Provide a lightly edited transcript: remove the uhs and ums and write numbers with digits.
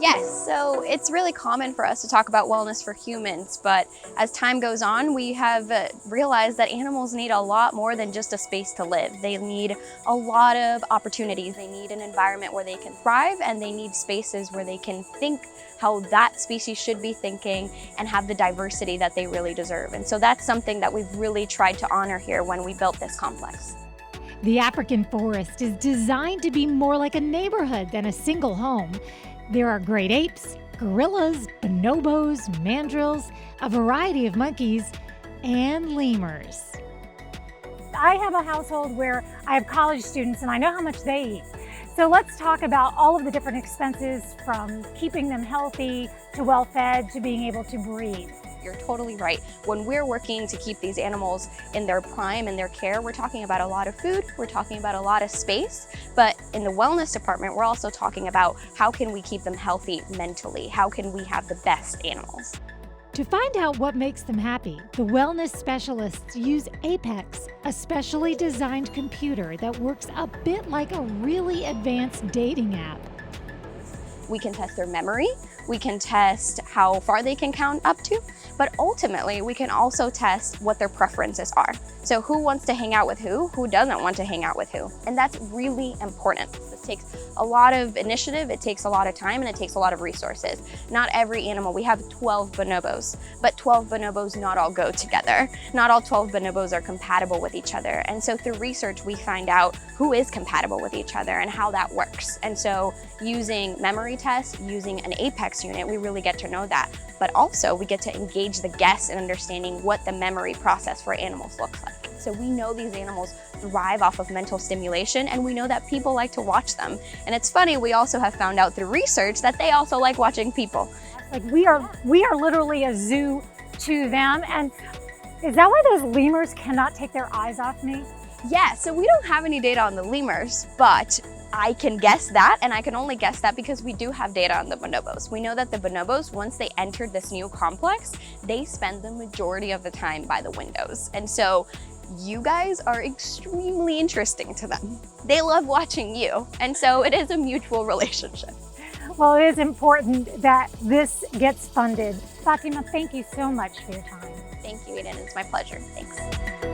Yes, so it's really common for us to talk about wellness for humans, but as time goes on, we have realized that animals need a lot more than just a space to live. They need a lot of opportunities. They need an environment where they can thrive, and they need spaces where they can think how that species should be thinking and have the diversity that they really deserve. And so that's something that we've really tried to honor here when we built this complex. The African forest is designed to be more like a neighborhood than a single home. There are great apes, gorillas, bonobos, mandrills, a variety of monkeys, and lemurs. I have a household where I have college students and I know how much they eat. So let's talk about all of the different expenses, from keeping them healthy to well-fed to being able to breed. You're totally right. When we're working to keep these animals in their prime and their care, we're talking about a lot of food, we're talking about a lot of space, but in the wellness department, we're also talking about how can we keep them healthy mentally? How can we have the best animals? To find out what makes them happy, the wellness specialists use Apex, a specially designed computer that works a bit like a really advanced dating app. We can test their memory, we can test how far they can count up to, but ultimately we can also test what their preferences are. So who wants to hang out with who doesn't want to hang out with who? And that's really important. This takes a lot of initiative, it takes a lot of time, and it takes a lot of resources. Not every animal, we have 12 bonobos, but 12 bonobos not all go together. Not all 12 bonobos are compatible with each other. And so through research, we find out who is compatible with each other and how that works. And so using memory tests, using an Apex unit, we really get to know that. But also we get to engage the guests in understanding what the memory process for animals looks like. So we know these animals thrive off of mental stimulation, and we know that people like to watch them. And it's funny, we also have found out through research that they also like watching people. Like we are literally a zoo to them. And is that why those lemurs cannot take their eyes off me? Yeah, so we don't have any data on the lemurs, but I can guess that, and I can only guess that because we do have data on the bonobos. We know that the bonobos, once they entered this new complex, they spend the majority of the time by the windows. And so you guys are extremely interesting to them. They love watching you, and so it is a mutual relationship. Well, it is important that this gets funded. Fatima, thank you so much for your time. Thank you, Eden. It's my pleasure. Thanks.